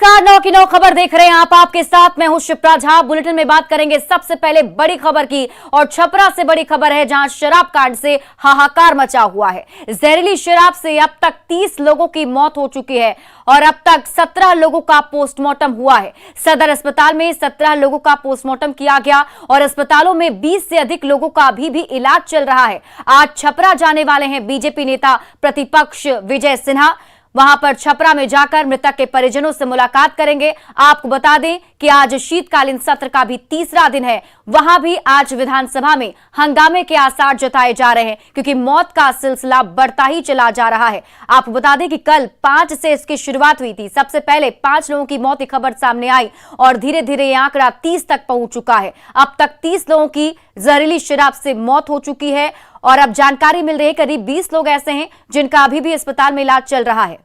नमस्कार, 9 की 9 खबर देख रहे हैं आप। आपके साथ मैं हूं शिप्रा झा। बुलेटिन में बात करेंगे सबसे पहले बड़ी खबर की, और छपरा से बड़ी खबर है जहां शराब कांड से हाहाकार मचा हुआ है। जहरीली शराब से अब तक 30 लोगों की मौत हो चुकी है और अब तक 17 लोगों का पोस्टमार्टम हुआ है। सदर अस्पताल में 17 लोगों का पोस्टमार्टम किया गया और अस्पतालों में 20 से अधिक लोगों का अभी भी इलाज चल रहा है। आज छपरा जाने वाले हैं बीजेपी नेता प्रतिपक्ष विजय सिन्हा। वहां पर छपरा में जाकर मृतक के परिजनों से मुलाकात करेंगे। आपको बता दें कि आज शीतकालीन सत्र का भी तीसरा दिन है। वहां भी आज विधानसभा में हंगामे के आसार जताए जा रहे हैं क्योंकि मौत का सिलसिला बढ़ता ही चला जा रहा है। आपको बता दें कि कल 5 से इसकी शुरुआत हुई थी। सबसे पहले 5 लोगों की मौत की खबर सामने आई और धीरे धीरे यह आंकड़ा 30 तक पहुंच चुका है। अब तक 30 लोगों की जहरीली शराब से मौत हो चुकी है और अब जानकारी मिल रही है करीब 20 लोग ऐसे हैं जिनका अभी भी अस्पताल में इलाज चल रहा है।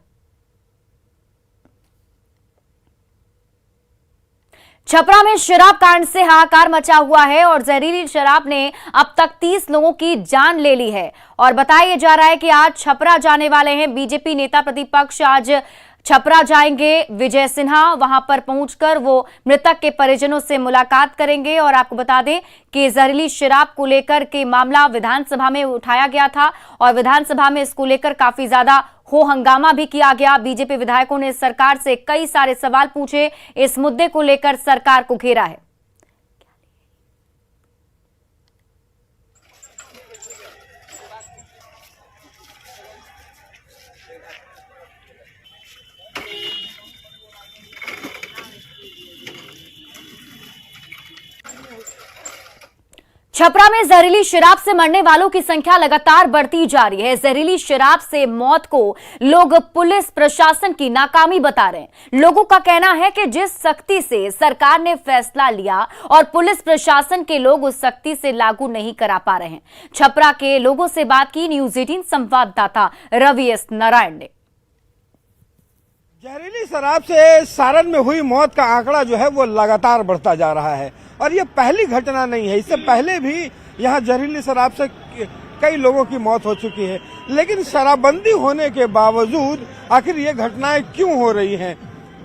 छपरा में शराब कांड से हाहाकार मचा हुआ है और जहरीली शराब ने अब तक 30 लोगों की जान ले ली है। और बताया जा रहा है कि आज छपरा जाने वाले हैं बीजेपी नेता प्रतिपक्ष। आज छपरा जाएंगे विजय सिन्हा। वहां पर पहुंचकर वो मृतक के परिजनों से मुलाकात करेंगे। और आपको बता दें कि जहरीली शराब को लेकर के मामला विधानसभा में उठाया गया था और विधानसभा में इसको लेकर काफी ज्यादा हो हंगामा भी किया गया। बीजेपी विधायकों ने सरकार से कई सारे सवाल पूछे। इस मुद्दे को लेकर सरकार को घेरा है। छपरा में जहरीली शराब से मरने वालों की संख्या लगातार बढ़ती जा रही है। जहरीली शराब से मौत को लोग पुलिस प्रशासन की नाकामी बता रहे हैं। लोगों का कहना है कि जिस सख्ती से सरकार ने फैसला लिया और पुलिस प्रशासन के लोग उस सख्ती से लागू नहीं करा पा रहे हैं। छपरा के लोगों से बात की न्यूज 18 संवाददाता रवि एस नारायण ने। जहरीली शराब से सारण में हुई मौत का आंकड़ा जो है वो लगातार बढ़ता जा रहा है और ये पहली घटना नहीं है। इससे पहले भी यहाँ जहरीली शराब से कई लोगों की मौत हो चुकी है, लेकिन शराबबंदी होने के बावजूद आखिर ये घटनाएं क्यों हो रही हैं?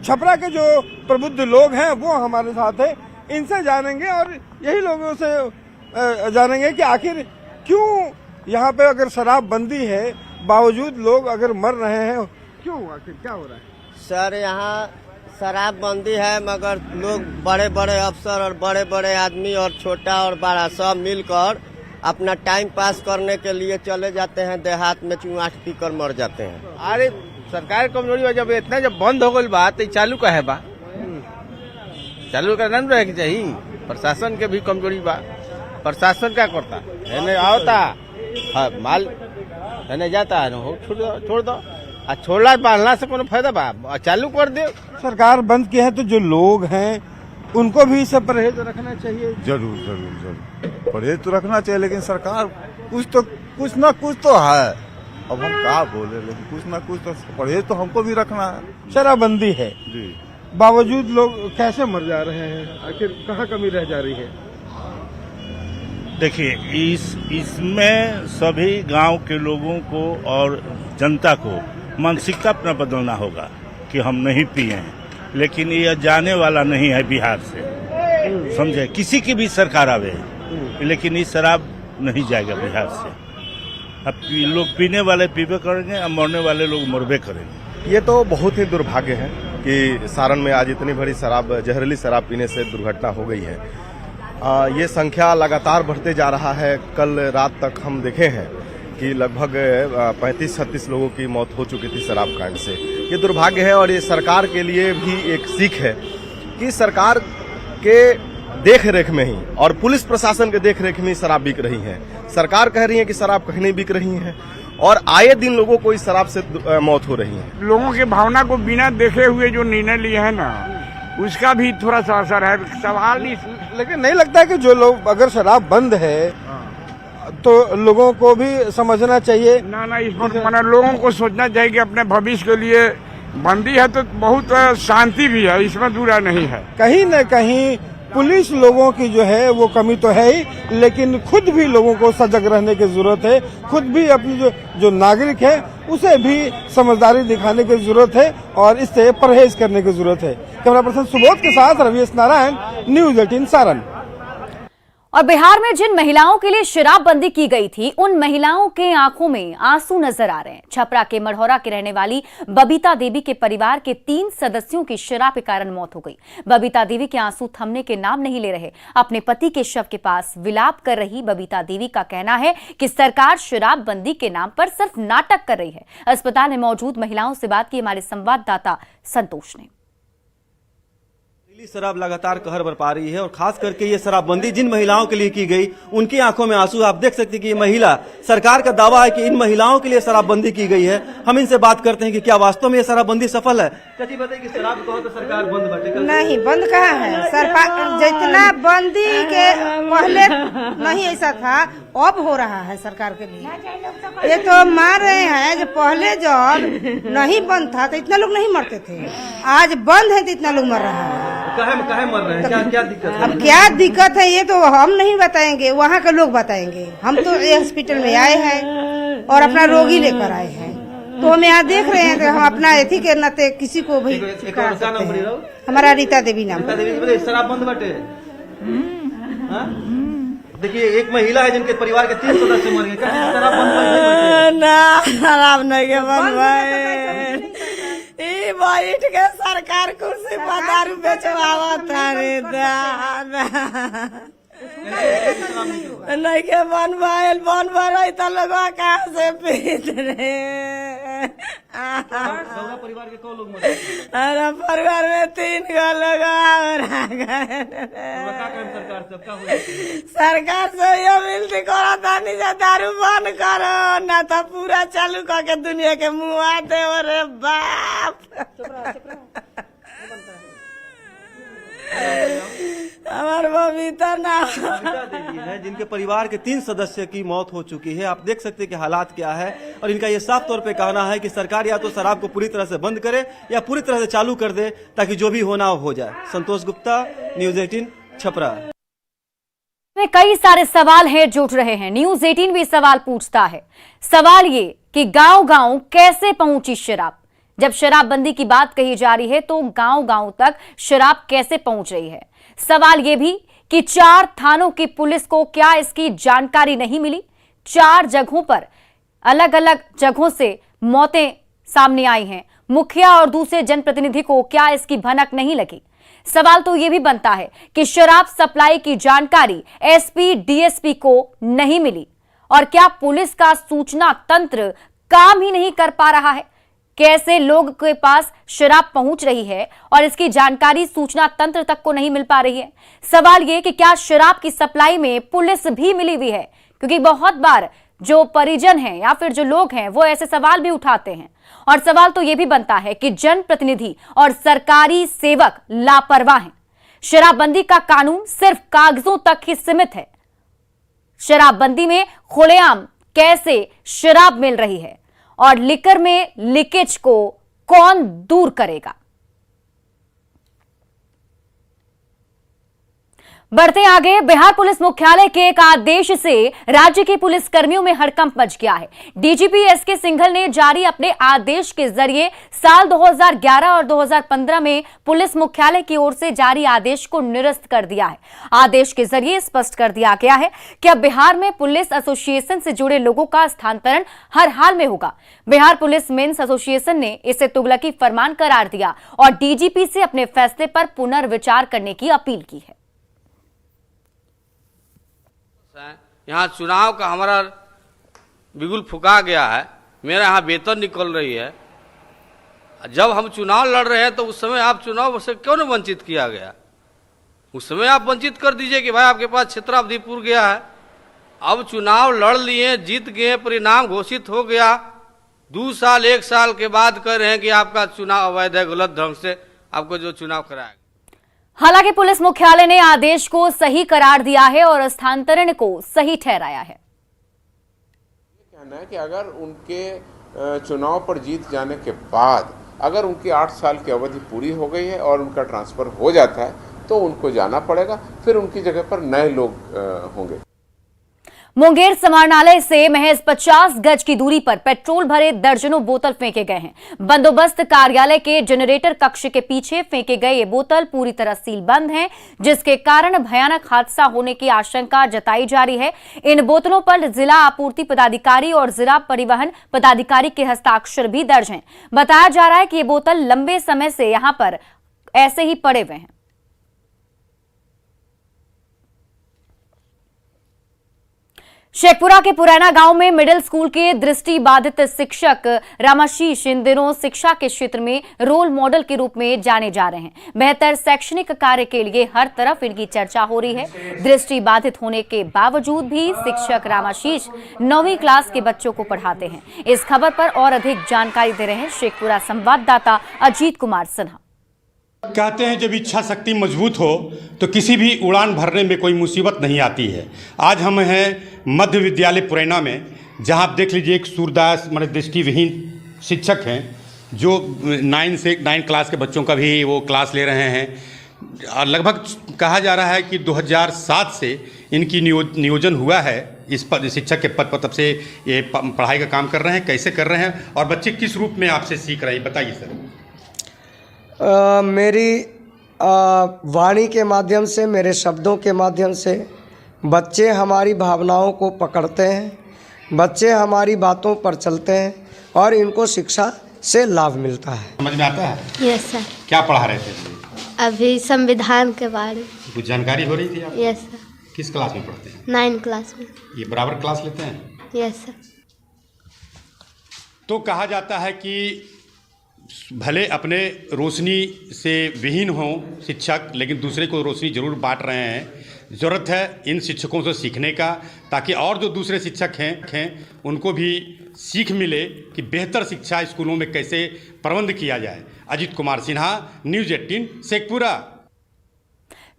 छपरा के जो प्रबुद्ध लोग हैं वो हमारे साथ है, इनसे जानेंगे और यही लोगों से जानेंगे कि आखिर क्यों यहाँ पे अगर शराबबंदी है बावजूद लोग अगर मर रहे हैं, क्यों आखिर क्या हो रहा है? सर, यहाँ शराबबंदी है मगर लोग बड़े बड़े अफसर और बड़े बड़े आदमी और छोटा और बड़ा सब मिलकर अपना टाइम पास करने के लिए चले जाते हैं। देहात में चुआट पीकर मर जाते हैं। अरे सरकार कमजोरी बा, जब इतना जब बंद हो गई बात तो चालू का है बा, चालू करना रहे चाहिए। प्रशासन के भी कमजोरी बा। प्रशासन क्या करता है? आवता हाँ, माल है जाता है हो छोड़ दो छोड़ना बांधना से कोनो फायदा बा? चालू कर दे। सरकार बंद की है तो जो लोग हैं उनको भी इससे परहेज रखना चाहिए। जरूर जरूर जरूर परहेज तो रखना चाहिए, लेकिन सरकार कुछ ना कुछ तो है। अब हम क्या बोले, लेकिन कुछ ना कुछ तो परहेज तो हमको भी रखना है। शराबबंदी है जी, बावजूद लोग कैसे मर जा रहे हैं? आखिर कहाँ कमी रह जा रही है? देखिए, इसमें सभी गांव के लोगों को और जनता को मानसिकता अपना बदलना होगा कि हम नहीं पिए हैं, लेकिन ये जाने वाला नहीं है बिहार से, समझे? किसी की भी सरकार आवे, लेकिन ये शराब नहीं जाएगा बिहार से। अब लोग पीने वाले पीबे करेंगे और मरने वाले लोग मरबे करेंगे। ये तो बहुत ही दुर्भाग्य है कि सारण में आज इतनी बड़ी जहरीली शराब पीने से दुर्घटना हो गई है। ये संख्या लगातार बढ़ते जा रहा है। कल रात तक हम देखे हैं कि लगभग 35-36 लोगों की मौत हो चुकी थी शराब कांड से। ये दुर्भाग्य है और ये सरकार के लिए भी एक सीख है कि सरकार के देख रेख में ही और पुलिस प्रशासन के देख रेख में ही शराब बिक रही है। सरकार कह रही है कि शराब कहीं नहीं बिक रही है और आए दिन लोगों को इस शराब से मौत हो रही है। लोगों के भावना को बिना देखे हुए जो निर्णय लिए है ना, उसका भी थोड़ा सा असर है। सवाल नहीं, लेकिन नहीं लगता कि जो लोग अगर शराब बंद है तो लोगों को भी समझना चाहिए? ना इसमें माना लोगों को सोचना चाहिए कि अपने भविष्य के लिए बंदी है तो बहुत शांति भी है, इसमें दूरा नहीं है। कहीं न कहीं पुलिस लोगों की जो है वो कमी तो है ही, लेकिन खुद भी लोगों को सजग रहने की जरूरत है। खुद भी अपनी जो नागरिक है उसे भी समझदारी दिखाने की जरूरत है और इससे परहेज करने की जरूरत है। कैमरा पर्सन सुबोध के साथ रवीश नारायण, न्यूज 18 सारण। और बिहार में जिन महिलाओं के लिए शराबबंदी की गई थी, उन महिलाओं के आंखों में आंसू नजर आ रहे हैं। छपरा के मढ़ौरा के रहने वाली बबीता देवी के परिवार के 3 सदस्यों की शराब के कारण मौत हो गई। बबीता देवी के आंसू थमने के नाम नहीं ले रहे। अपने पति के शव के पास विलाप कर रही बबीता देवी का कहना है कि सरकार शराबबंदी के नाम पर सिर्फ नाटक कर रही है। अस्पताल में मौजूद महिलाओं से बात की हमारे संवाददाता संतोष ने। शराब लगातार कहर बरपा रही है और खास करके ये शराबबंदी जिन महिलाओं के लिए की गई, उनकी आंखों में आंसू। आप देख सकते हैं कि ये महिला, सरकार का दावा है कि इन महिलाओं के लिए शराबबंदी की गई है। हम इनसे बात करते हैं कि क्या वास्तव में ये शराबबंदी सफल है। चाची बताइए कि शराब कहो तो सरकार बंद बाटे? नहीं, बंद कहाँ है। सरकार जितना बंदी के पहले नहीं ऐसा था, अब हो रहा है सरकार के लिए। ये तो मार रहे हैं जो पहले जब नहीं बंद था तो इतना लोग नहीं मरते थे, आज बंद है तो इतना लोग मर रहा है। काहे मर रहे हैं? क्या दिक्कत है? अब क्या दिक्कत है ये तो हम नहीं बताएंगे, वहाँ के लोग बताएंगे। हम तो हॉस्पिटल में आए हैं और अपना रोगी लेकर आए हैं, तो हम यहाँ देख रहे हैं कि हम अपना एथी के नाते किसी को भी करा सकते हैं। हमारा रीता देवी नाम। शराब बंद बाटे? देखिए, एक महिला है जिनके परिवार के 3 सदस्य मर गए। शराब बंद ना, शराब नहीं बंद बैठ के सरकार कुर्सी पर दारू बेचवावत रे नहीं के बन भइल तो लोग कहाँ से पीत रे। परिवार के कौ लोग मरे? अरे परिवार में 3 गो लोग सरकार से ये मिलती करो तानी से दारू बंद करो, ना तो पूरा चालू करके दुनिया के मुँह दे। रे बाप, हमार बबीता ना देवी है जिनके परिवार के 3 सदस्य की मौत हो चुकी है। आप देख सकते हैं कि हालात क्या है और इनका ये साफ तौर पे कहना है कि सरकार या तो शराब को पूरी तरह से बंद करे या पूरी तरह से चालू कर दे, ताकि जो भी होना हो जाए। संतोष गुप्ता, न्यूज 18 छपरा। में कई सारे सवाल हैं जुट रहे हैं। न्यूज 18 भी सवाल पूछता है। सवाल ये कि गांव-गांव कैसे पहुंची शराब? जब शराबबंदी की बात कही जा रही है तो गांव-गांव तक शराब कैसे पहुंच रही है? सवाल यह भी कि 4 थानों की पुलिस को क्या इसकी जानकारी नहीं मिली? 4 जगहों पर अलग अलग जगहों से मौतें सामने आई हैं। मुखिया और दूसरे जनप्रतिनिधि को क्या इसकी भनक नहीं लगी? सवाल तो यह भी बनता है कि शराब सप्लाई की जानकारी एसपी, डीएसपी को नहीं मिली और क्या पुलिस का सूचना तंत्र काम ही नहीं कर पा रहा है? कैसे लोग के पास शराब पहुंच रही है और इसकी जानकारी सूचना तंत्र तक को नहीं मिल पा रही है? सवाल यह कि क्या शराब की सप्लाई में पुलिस भी मिली हुई है? क्योंकि बहुत बार जो परिजन हैं या फिर जो लोग हैं वो ऐसे सवाल भी उठाते हैं। और सवाल तो यह भी बनता है कि जनप्रतिनिधि और सरकारी सेवक लापरवाह हैं। शराबबंदी का कानून सिर्फ कागजों तक ही सीमित है। शराबबंदी में खुलेआम कैसे शराब मिल रही है और लिकर में लीकेज को कौन दूर करेगा? बढ़ते आगे, बिहार पुलिस मुख्यालय के एक आदेश से राज्य के पुलिस कर्मियों में हड़कंप मच गया है। डीजीपी एसके सिंघल ने जारी अपने आदेश के जरिए साल 2011 और 2015 में पुलिस मुख्यालय की ओर से जारी आदेश को निरस्त कर दिया है। आदेश के जरिए स्पष्ट कर दिया गया है कि अब बिहार में पुलिस एसोसिएशन से जुड़े लोगों का स्थानांतरण हर हाल में होगा। बिहार पुलिस मेंस एसोसिएशन ने इसे तुगलकी फरमान करार दिया और डीजीपी से अपने फैसले पर पुनर्विचार करने की अपील की है। यहाँ चुनाव का हमारा बिगुल फुका गया है। मेरा यहाँ वेतन निकल रही है। जब हम चुनाव लड़ रहे हैं तो उस समय आप चुनाव से क्यों नहीं वंचित किया गया? उस समय आप वंचित कर दीजिए कि भाई आपके पास क्षेत्रावधि पूर गया है। अब चुनाव लड़ लिए, जीत गए, परिणाम घोषित हो गया, 2 साल 1 साल के बाद कह रहे हैं कि आपका चुनाव अवैध है, गलत ढंग से आपको जो चुनाव कराया। हालांकि पुलिस मुख्यालय ने आदेश को सही करार दिया है और स्थानांतरण को सही ठहराया है। कहना है कि अगर उनके चुनाव पर जीत जाने के बाद अगर उनकी 8 साल की अवधि पूरी हो गई है और उनका ट्रांसफर हो जाता है तो उनको जाना पड़ेगा, फिर उनकी जगह पर नए लोग होंगे। मुंगेर समाहरणालय से महज 50 गज की दूरी पर पेट्रोल भरे दर्जनों बोतल फेंके गए हैं। बंदोबस्त कार्यालय के जनरेटर कक्ष के पीछे फेंके गए ये बोतल पूरी तरह सील बंद हैं, जिसके कारण भयानक हादसा होने की आशंका जताई जा रही है। इन बोतलों पर जिला आपूर्ति पदाधिकारी और जिला परिवहन पदाधिकारी के हस्ताक्षर भी दर्ज हैं। बताया जा रहा है कि ये बोतल लंबे समय से यहां पर ऐसे ही पड़े हुए हैं। शेखपुरा के पुराना गांव में मिडिल स्कूल के दृष्टि बाधित शिक्षक रामाशीष इन दिनों शिक्षा के क्षेत्र में रोल मॉडल के रूप में जाने जा रहे हैं। बेहतर शैक्षणिक कार्य के लिए हर तरफ इनकी चर्चा हो रही है। दृष्टि बाधित होने के बावजूद भी शिक्षक रामाशीष 9वीं क्लास के बच्चों को पढ़ाते हैं। इस खबर पर और अधिक जानकारी दे रहे हैं शेखपुरा संवाददाता अजीत कुमार सिन्हा। कहते हैं जब इच्छा शक्ति मजबूत हो तो किसी भी उड़ान भरने में कोई मुसीबत नहीं आती है। आज हम हैं मध्य विद्यालय पुरैना में, जहां आप देख लीजिए एक सूरदास मतलब दृष्टिविहीन शिक्षक हैं जो 9 क्लास के बच्चों का भी वो क्लास ले रहे हैं। और लगभग कहा जा रहा है कि 2007 से इनकी नियोजन हुआ है इस पद शिक्षक के पद पर, तब से ये पढ़ाई का काम कर रहे हैं। कैसे कर रहे हैं और बच्चे किस रूप में आपसे सीख रहे हैं, बताइए सर। मेरी वाणी के माध्यम से, मेरे शब्दों के माध्यम से बच्चे हमारी भावनाओं को पकड़ते हैं, बच्चे हमारी बातों पर चलते हैं और इनको शिक्षा से लाभ मिलता है। समझ में आता है? Yes sir. क्या पढ़ा रहे थे? अभी संविधान के बारे में कुछ जानकारी हो रही थी आपको? Yes sir. किस क्लास में पढ़ते हैं? 9 क्लास में। ये बराबर क्लास लेते हैं? Yes sir. तो कहा जाता है कि भले अपने रोशनी से विहीन हों शिक्षक, लेकिन दूसरे को रोशनी जरूर बांट रहे हैं। ज़रूरत है इन शिक्षकों से सीखने का, ताकि और जो दूसरे शिक्षक हैं उनको भी सीख मिले कि बेहतर शिक्षा स्कूलों में कैसे प्रबंध किया जाए। अजीत कुमार सिन्हा, न्यूज़ 18 शेखपुरा।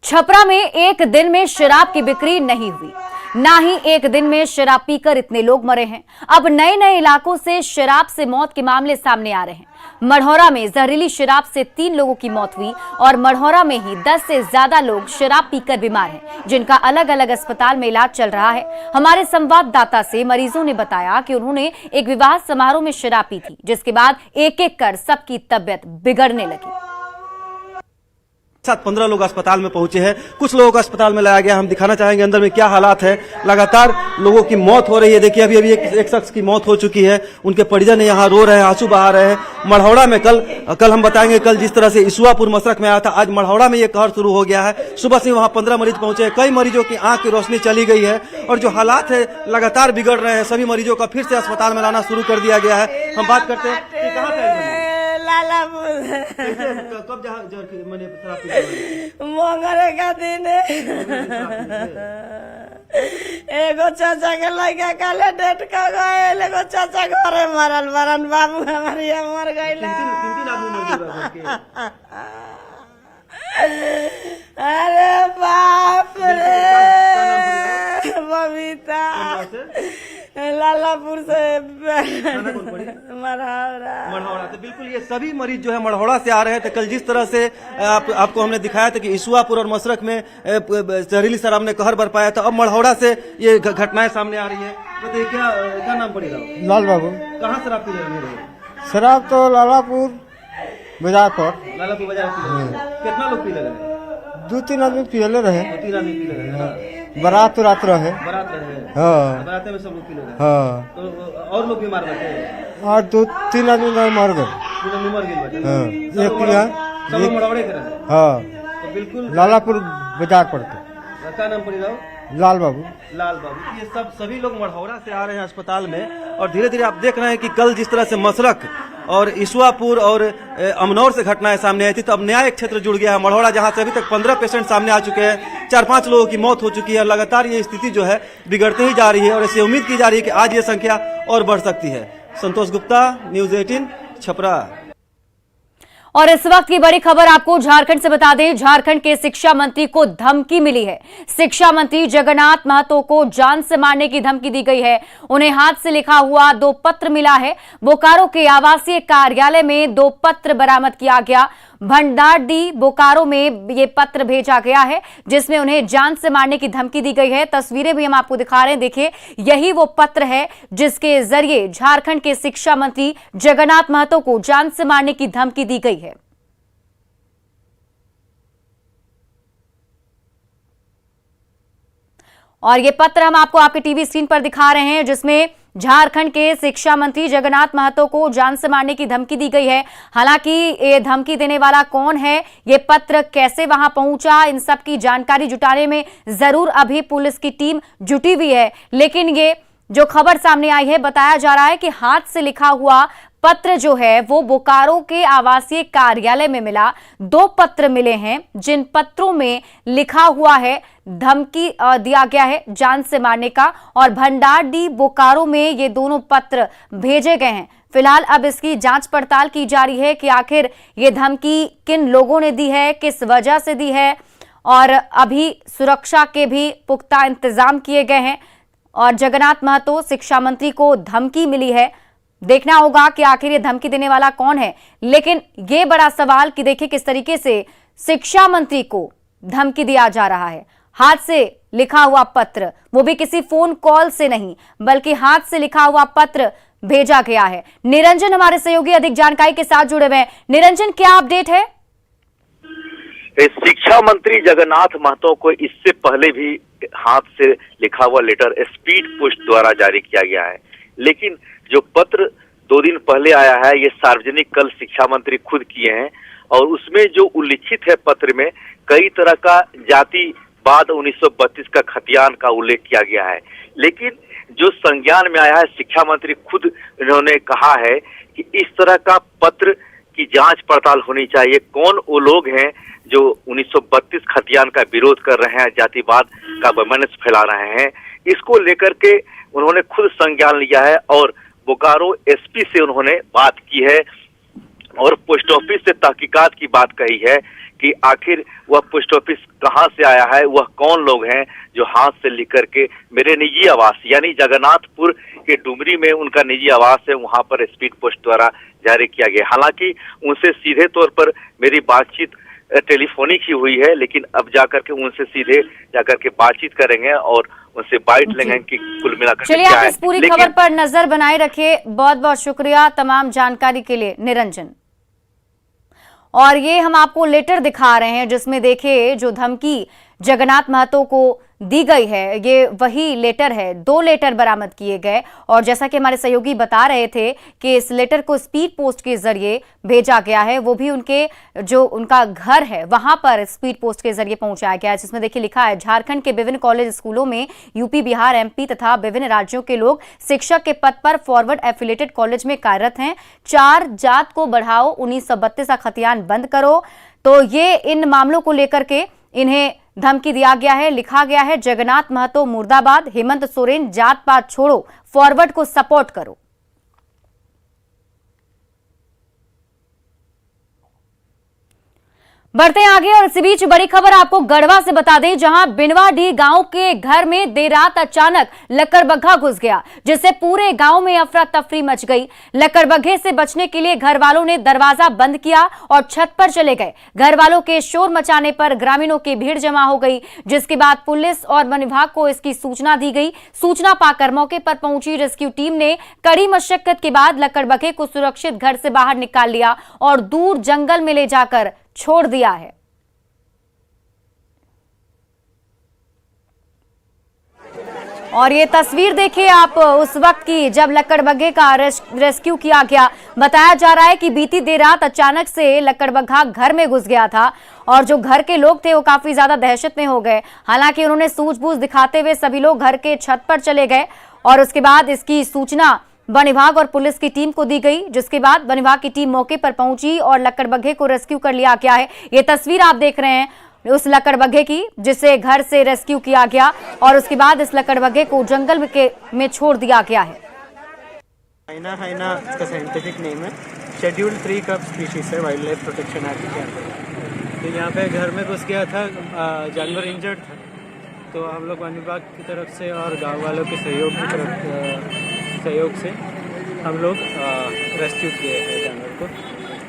छपरा में एक दिन में शराब की बिक्री नहीं हुई, ना ही एक दिन में शराब पीकर इतने लोग मरे हैं। अब नए नए इलाकों से शराब से मौत के मामले सामने आ रहे हैं। मढ़ौरा में जहरीली शराब से 3 लोगों की मौत हुई और मढ़ौरा में ही 10 से ज्यादा लोग शराब पीकर बीमार हैं, जिनका अलग अलग अस्पताल में इलाज चल रहा है। हमारे संवाददाता से मरीजों ने बताया कि उन्होंने एक विवाह समारोह में शराब पी थी, जिसके बाद एक एक कर सबकी तबीयत बिगड़ने लगी। साथ 15 लोग अस्पताल में पहुंचे हैं। कुछ लोगों को अस्पताल में लाया गया। हम दिखाना चाहेंगे अंदर में क्या हालात है। लगातार लोगों की मौत हो रही है। देखिए अभी एक शख्स की मौत हो चुकी है। उनके परिजन यहाँ रो रहे हैं, आंसू बहा रहे हैं। मढ़ौरा में कल हम बताएंगे, कल जिस तरह से इसुआपुर मशरक में आया था, आज मढ़ौरा में ये कहर शुरू हो गया है। सुबह से वहाँ 15 मरीज पहुंचे। कई मरीजों की आंख की रोशनी चली गई है और जो हालात है लगातार बिगड़ रहे हैं। सभी मरीजों का फिर से अस्पताल में लाना शुरू कर दिया गया है। हम बात करते हैं कि कहाँ से कब मंगरे का दिन एगो चाचा के लड़का काले डेट का गए, एगो चाचा घरे मरल बाबू हमारी मर गई। अरे बाप रे, बबीता लालापुर से मढ़ौरा। तो बिल्कुल ये सभी मरीज जो है मढ़ौरा से आ रहे थे। कल जिस तरह से आपको हमने दिखाया था कि इसुआपुर और मशरक में जहरीली शराब ने कहर बरपाया था, अब मढ़ौरा से ये घटनाएं सामने आ रही है। बताइए क्या नाम पड़ेगा? लाल बाबू। कहाँ शराब पी रहे? शराब तो लालापुर बाजार पर। लालापुर बाजार कितना लोग पी रहे? 2-3 आदमी पियले रहे। 2-3 आदमी पी रहे। बारात रात रहे। हाँ, बारात में सब लोग पी रहे। हाँ, तो और लोग बीमार बैठे और 2-3 आदमी मर गए। एक मढ़ौरे के रहे। हाँ, तो बिल्कुल लालापुर बाजार पड़ते। क्या नाम पड़ेगा? लाल बाबू। लाल बाबू। ये सभी लोग मढ़ौरा से आ रहे हैं अस्पताल में और धीरे धीरे आप देख रहे हैं कि कल जिस तरह से मशरक और इसुआपुर और अमनौर से घटनाएं सामने आई थी, तो अब नया एक क्षेत्र जुड़ गया है मढ़ौरा, जहां से अभी तक 15 पेशेंट सामने आ चुके हैं। 4-5 लोगों की मौत हो चुकी है। लगातार ये स्थिति जो है बिगड़ते ही जा रही है और इससे उम्मीद की जा रही है कि आज ये संख्या और बढ़ सकती है। संतोष गुप्ता, न्यूज़ 18 छपरा। और इस वक्त की बड़ी खबर आपको झारखंड से बता दें, झारखंड के शिक्षा मंत्री को धमकी मिली है। शिक्षा मंत्री जगन्नाथ महतो को जान से मारने की धमकी दी गई है। उन्हें हाथ से लिखा हुआ 2 पत्र मिला है। बोकारो के आवासीय कार्यालय में 2 पत्र बरामद किया गया। भंडारडी बोकारो में ये पत्र भेजा गया है जिसमें उन्हें जान से मारने की धमकी दी गई है। तस्वीरें भी हम आपको दिखा रहे हैं, देखिए यही वो पत्र है जिसके जरिए झारखंड के शिक्षा मंत्री जगन्नाथ महतो को जान से मारने की धमकी दी गई है। और ये पत्र हम आपको आपके टीवी स्क्रीन पर दिखा रहे हैं जिसमें झारखंड के शिक्षा मंत्री जगन्नाथ महतो को जान से मारने की धमकी दी गई है। हालांकि ये धमकी देने वाला कौन है, ये पत्र कैसे वहां पहुंचा, इन सब की जानकारी जुटाने में जरूर अभी पुलिस की टीम जुटी हुई है। लेकिन ये जो खबर सामने आई है, बताया जा रहा है कि हाथ से लिखा हुआ पत्र जो है वो बोकारो के आवासीय कार्यालय में मिला। 2 पत्र मिले हैं जिन पत्रों में लिखा हुआ है, धमकी दिया गया है जान से मारने का, और भंडारडी बोकारो में ये दोनों पत्र भेजे गए हैं। फिलहाल अब इसकी जांच पड़ताल की जा रही है कि आखिर ये धमकी किन लोगों ने दी है, किस वजह से दी है, और अभी सुरक्षा के भी पुख्ता इंतजाम किए गए हैं। और जगन्नाथ महतो शिक्षा मंत्री को धमकी मिली है, देखना होगा कि आखिर ये धमकी देने वाला कौन है। लेकिन ये बड़ा सवाल कि देखिए किस तरीके से शिक्षा मंत्री को धमकी दिया जा रहा है। हाथ से लिखा हुआ पत्र, वो भी किसी फोन कॉल से नहीं बल्कि हाथ से लिखा हुआ पत्र भेजा गया है। निरंजन हमारे सहयोगी अधिक जानकारी के साथ जुड़े हुए हैं। निरंजन, क्या अपडेट है? शिक्षा मंत्री जगन्नाथ महतो को इससे पहले भी हाथ से लिखा हुआ लेटर स्पीड पोस्ट द्वारा जारी किया गया है, लेकिन जो पत्र 2 दिन पहले आया है ये सार्वजनिक कल शिक्षा मंत्री खुद किए हैं। और उसमें जो उल्लिखित है पत्र में कई तरह का जातिवाद 1932 का खतियान का उल्लेख किया गया है। लेकिन जो संज्ञान में आया है, शिक्षा मंत्री खुद इन्होंने कहा है कि इस तरह का पत्र की जांच पड़ताल होनी चाहिए। कौन वो लोग हैं जो 1932 खतियान का विरोध कर रहे हैं, जातिवाद का वैमनस्य फैला रहे हैं, इसको लेकर के उन्होंने खुद संज्ञान लिया है। और बोकारो एसपी से उन्होंने बात की है और पोस्ट ऑफिस से तहकीकात की बात कही है कि आखिर वह पोस्ट ऑफिस कहां से आया है, वह कौन लोग हैं जो हाथ से लिख करके मेरे निजी आवास यानी जगन्नाथपुर के डुमरी में उनका निजी आवास है, वहां पर स्पीड पोस्ट द्वारा जारी किया गया। हालांकि उनसे सीधे तौर पर मेरी बातचीत टेलीफोनिक ही हुई है, लेकिन अब जाकर के उनसे सीधे जाकर के बातचीत करेंगे और उनसे बाइट लेंगे कि कुल मिलाकर चलिए आप इस पूरी खबर पर नजर बनाए रखिए। बहुत बहुत शुक्रिया तमाम जानकारी के लिए निरंजन। और ये हम आपको लेटर दिखा रहे हैं जिसमें देखिए जो धमकी जगन्नाथ महतो को दी गई है ये वही लेटर है। 2 लेटर बरामद किए गए और जैसा कि हमारे सहयोगी बता रहे थे कि इस लेटर को स्पीड पोस्ट के जरिए भेजा गया है, वो भी उनके जो उनका घर है वहां पर स्पीड पोस्ट के जरिए पहुंचाया गया है। जिसमें देखिए लिखा है, झारखंड के विभिन्न कॉलेज स्कूलों में यूपी, बिहार, एमपी तथा विभिन्न राज्यों के लोग शिक्षक के पद पर फॉरवर्ड एफिलेटेड कॉलेज में कार्यरत हैं। 4 जात को बढ़ाओ, 1932 का खतियान बंद करो। तो ये इन मामलों को लेकर के इन्हें धमकी दिया गया है। लिखा गया है, जगन्नाथ महतो मुर्दाबाद, हेमंत सोरेन जात पात छोड़ो, फॉरवर्ड को सपोर्ट करो। बढ़ते हैं आगे और इसी बीच बड़ी खबर आपको गढ़वा से बता दें, जहां बिनवाडीह गांव के घर में देर रात अचानक लकड़बग्घा घुस गया, जिससे पूरे गांव में अफरा तफरी मच गई। लकड़बग्घे से बचने के लिए घर वालों ने दरवाजा बंद किया और छत पर चले गए। घर वालों के शोर मचाने पर ग्रामीणों की भीड़ जमा हो गई, जिसके बाद पुलिस और वन विभाग को इसकी सूचना दी गई। सूचना पाकर मौके पर पहुंची रेस्क्यू टीम ने कड़ी मशक्कत के बाद लकड़बग्घे को सुरक्षित घर से बाहर निकाल लिया और दूर जंगल में ले जाकर छोड़ दिया है। और ये तस्वीर देखिए आप उस वक्त की जब लकड़बग्घे का रेस्क्यू किया गया। बताया जा रहा है कि बीती देर रात अचानक से लकड़बग्घा घर में घुस गया था और जो घर के लोग थे वो काफी ज्यादा दहशत में हो गए। हालांकि उन्होंने सूझबूझ दिखाते हुए सभी लोग घर के छत पर चले गए और उसके बाद इसकी सूचना वन विभाग और पुलिस की टीम को दी गई, जिसके बाद वन विभाग की टीम मौके पर पहुंची और लकड़बग्घे को रेस्क्यू कर लिया गया है। ये तस्वीर आप देख रहे हैं उस लकड़बग्घे की जिसे घर से रेस्क्यू किया गया और उसके बाद इस लकड़बग्घे को जंगल में छोड़ दिया गया है। हाइना हाइना इसका साइंटिफिक नेम है, शेड्यूल्ड 3 कप स्पीशीज है वाइल्ड लाइफ प्रोटेक्शन एक्ट के अंतर्गत। तो यहाँ पे घर में घुस गया था, जानवर इंजर्ड था, तो हम लोग वन विभाग की तरफ से और गाँव वालों के सहयोग से हम लोग रेस्क्यू किए हैं जानवर को।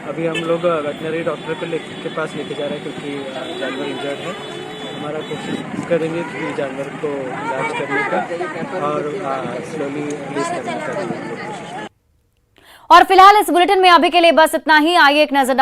अभी हम लोग वेटनरी डॉक्टर के पास लेके जा रहे हैं क्योंकि जानवर इंजर्ड है। हमारा कोशिश करेंगे कि जानवर को इलाज करने का और स्लोली रिलीज करने का कोशिश। और फिलहाल इस बुलेटिन में अभी के लिए बस इतना ही। आइए एक नजर डाल